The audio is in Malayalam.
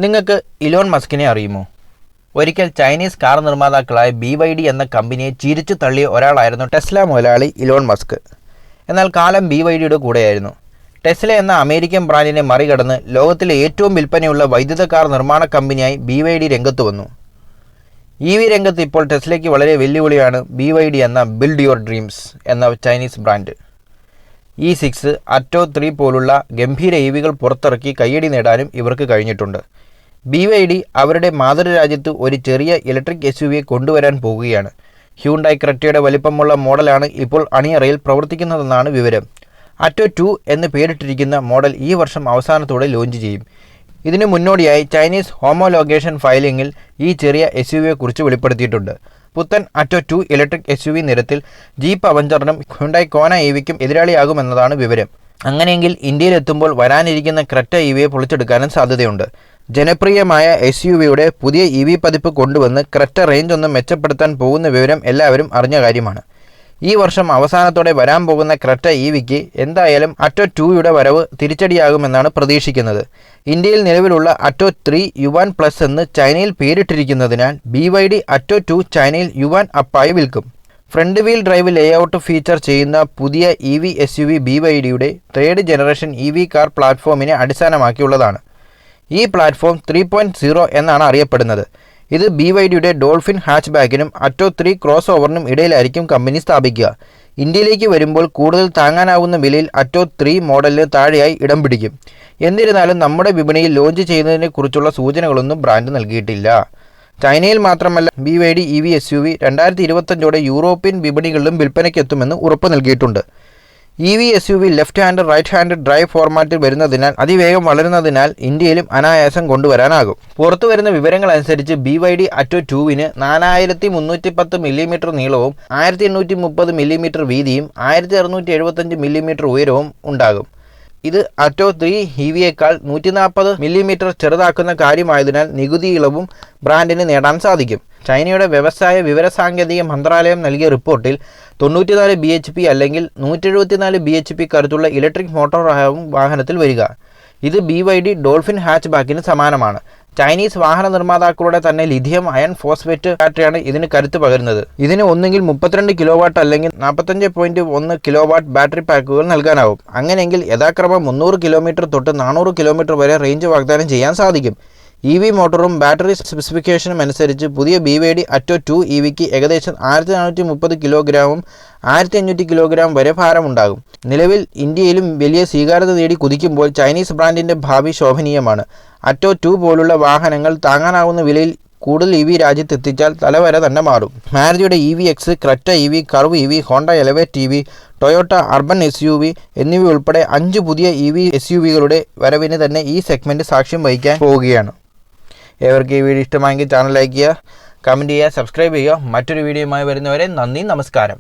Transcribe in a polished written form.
നിങ്ങൾക്ക് ഇലോൺ മസ്കിനെ അറിയുമോ? ഒരിക്കൽ ചൈനീസ് കാർ നിർമ്മാതാക്കളായ BYD എന്ന കമ്പനിയെ ചിരിച്ചു തള്ളിയ ഒരാളായിരുന്നു ടെസ്ല മുതലാളി ഇലോൺ മസ്ക്. എന്നാൽ കാലം BYDയുടെ കൂടെയായിരുന്നു. ടെസ്ല എന്ന അമേരിക്കൻ ബ്രാൻഡിനെ മറികടന്ന് ലോകത്തിലെ ഏറ്റവും വിൽപ്പനയുള്ള വൈദ്യുത കാർ നിർമ്മാണ കമ്പനിയായി BYD രംഗത്ത് വന്നു. EV രംഗത്ത് ഇപ്പോൾ ടെസ്ലയ്ക്ക് വളരെ വെല്ലുവിളിയാണ് BYD എന്ന ബിൽഡ് യുവർ ഡ്രീംസ് എന്ന ചൈനീസ് ബ്രാൻഡ്. E6, അറ്റോ 3 പോലുള്ള ഗംഭീര EVകൾ പുറത്തിറക്കി കയ്യടി നേടാനും ഇവർക്ക് കഴിഞ്ഞിട്ടുണ്ട്. BYD അവരുടെ മാതൃരാജ്യത്ത് ഒരു ചെറിയ ഇലക്ട്രിക് SUV കൊണ്ടുവരാൻ പോകുകയാണ്. ഹ്യൂണ്ടായി ക്രെറ്റയുടെ വലിപ്പമുള്ള മോഡലാണ് ഇപ്പോൾ അണിയറയിൽ പ്രവർത്തിക്കുന്നതെന്നാണ് വിവരം. അറ്റോ 2 എന്ന് പേരിട്ടിരിക്കുന്ന മോഡൽ ഈ വർഷം അവസാനത്തോടെ ലോഞ്ച് ചെയ്യും. ഇതിനു മുന്നോടിയായി ചൈനീസ് ഹോമോലോഗേഷൻ ഫയലിംഗിൽ ഈ ചെറിയ SUVയെക്കുറിച്ച് വെളിപ്പെടുത്തിയിട്ടുണ്ട്. പുത്തൻ അറ്റോ 2 ഇലക്ട്രിക് SUV നിരത്തിൽ ജീപ്പ് അവഞ്ചറിനും ഹ്യുണ്ടായി കോന EVയ്ക്കും എതിരാളിയാകുമെന്നതാണ് വിവരം. അങ്ങനെയെങ്കിൽ ഇന്ത്യയിലെത്തുമ്പോൾ വരാനിരിക്കുന്ന ക്രെറ്റ EVയെ പൊളിച്ചെടുക്കാനും സാധ്യതയുണ്ട്. ജനപ്രിയമായ SUVയുടെ പുതിയ EV പതിപ്പ് കൊണ്ടുവന്ന് ക്രെറ്റ റേഞ്ച് ഒന്ന് മെച്ചപ്പെടുത്താൻ പോകുന്ന വിവരം എല്ലാവരും അറിഞ്ഞ കാര്യമാണ്. ഈ വർഷം അവസാനത്തോടെ വരാൻ പോകുന്ന ക്രെറ്റ EVയ്ക്ക് എന്തായാലും അറ്റോ 2യുടെ വരവ് തിരിച്ചടിയാകുമെന്നാണ് പ്രതീക്ഷിക്കുന്നത്. ഇന്ത്യയിൽ നിലവിലുള്ള അറ്റോ 3 യുവാൻ പ്ലസ് എന്ന് ചൈനയിൽ പേരിട്ടിരിക്കുന്നതിനാൽ BYD അറ്റോ 2 ചൈനയിൽ യുവാൻ അപ്പായി വിൽക്കും. Front wheel drive layout feature ചെയ്യുന്ന പുതിയ EV SUV BYDയുടെ 3rd ജനറേഷൻ EV കാർ പ്ലാറ്റ്ഫോമിനെ അടിസ്ഥാനമാക്കിയുള്ളതാണ്. ഈ പ്ലാറ്റ്ഫോം 3.0 എന്നാണ് അറിയപ്പെടുന്നത്. ഇത് BYDയുടെ ഡോൾഫിൻ ഹാച്ച്ബാക്കിനും അറ്റോ 3 ക്രോസ് ഓവറിനും ഇടയിലായിരിക്കും കമ്പനി സ്ഥാപിക്കുക. ഇന്ത്യയിലേക്ക് വരുമ്പോൾ കൂടുതൽ താങ്ങാനാവുന്ന വിലയിൽ അറ്റോ 3 മോഡലിന് താഴെയായി ഇടം പിടിക്കും. എന്നിരുന്നാലും നമ്മുടെ വിപണിയിൽ ലോഞ്ച് ചെയ്യുന്നതിനെക്കുറിച്ചുള്ള സൂചനകളൊന്നും ബ്രാൻഡ് നൽകിയിട്ടില്ല. ചൈനയിൽ മാത്രമല്ല BYD EV SUV 2025ഓടെ യൂറോപ്യൻ വിപണികളിലും വിൽപ്പനയ്ക്കെത്തുമെന്ന് ഉറപ്പ് നൽകിയിട്ടുണ്ട്. EV SUV left hand right hand drive ഫോർമാറ്റിൽ വരുന്നതിനാൽ അതിവേഗം വളരുന്നതിനാൽ ഇന്ത്യയിലും അനായാസം കൊണ്ടുവരാനാകും. പുറത്തു വരുന്ന വിവരങ്ങൾ അനുസരിച്ച് BYD അറ്റോ 2വിന് 4310 മില്ലിമീറ്റർ നീളവും 1830 മില്ലിമീറ്റർ വീതിയും 1675 മില്ലിമീറ്റർ ഉയരവും ഉണ്ടാകും. ഇത് അറ്റോ 3 EVയേക്കാൾ 140 മില്ലിമീറ്റർ ചെറുതാക്കുന്ന കാര്യമായതിനാൽ നികുതി ഇളവും ബ്രാൻഡിന് നേടാൻ സാധിക്കും. ചൈനയുടെ വ്യവസായ വിവരസാങ്കേതിക മന്ത്രാലയം നൽകിയ റിപ്പോർട്ടിൽ 94 bhp അല്ലെങ്കിൽ 174 bhp കരുത്തുള്ള ഇലക്ട്രിക് മോട്ടോറാകും വാഹനത്തിൽ വരിക. ഇത് BYD ഡോൾഫിൻ ഹാച്ച്ബാക്കിന് സമാനമാണ്. ചൈനീസ് വാഹന നിർമ്മാതാക്കളുടെ തന്നെ ലിഥിയം അയൺ ഫോസ്ഫേറ്റ് ബാറ്ററിയാണ് ഇതിന് കരുത്ത് പകരുന്നത്. ഇതിന് ഒന്നുകിൽ 32 കിലോവാട്ട് അല്ലെങ്കിൽ 45.1 കിലോവാട്ട് ബാറ്ററി പാക്കുകൾ നൽകാനാവും. അങ്ങനെയെങ്കിൽ യഥാക്രമം 300 കിലോമീറ്റർ തൊട്ട് 400 കിലോമീറ്റർ വരെ റേഞ്ച് വാഗ്ദാനം ചെയ്യാൻ സാധിക്കും. EV മോട്ടോറും ബാറ്ററി സ്പെസിഫിക്കേഷനും അനുസരിച്ച് പുതിയ BYD അറ്റോ 2 EVയ്ക്ക് ഏകദേശം 1430 കിലോഗ്രാമും 1500 കിലോഗ്രാം വരെ ഭാരമുണ്ടാകും. നിലവിൽ ഇന്ത്യയിലും വലിയ സ്വീകാര്യത നേടി കുതിക്കുമ്പോൾ ചൈനീസ് ബ്രാൻഡിൻ്റെ ഭാവി ശോഭനീയമാണ്. അറ്റോ 2 പോലുള്ള വാഹനങ്ങൾ താങ്ങാനാവുന്ന വിലയിൽ കൂടുതൽ EV രാജ്യത്തെത്തിച്ചാൽ തലവര തന്നെ മാറും. മാരുതിയുടെ EVX, Creta EV, curve EV, Honda elevate EV, Toyota urban SUV എന്നിവ ഉൾപ്പെടെ 5 പുതിയ EV SUVകളുടെ വരവിന് തന്നെ ഈ സെഗ്മെൻറ്റ് സാക്ഷ്യം വഹിക്കാൻ പോവുകയാണ്. ഏവർക്ക് ഈ വീഡിയോ ഇഷ്ടമായെങ്കിൽ ചാനൽ ലൈക്ക് ചെയ്യുക, കമൻറ്റ് ചെയ്യുക, സബ്സ്ക്രൈബ് ചെയ്യുക. മറ്റൊരു വീഡിയോയുമായി വരുന്നവരെ നന്ദി, നമസ്കാരം.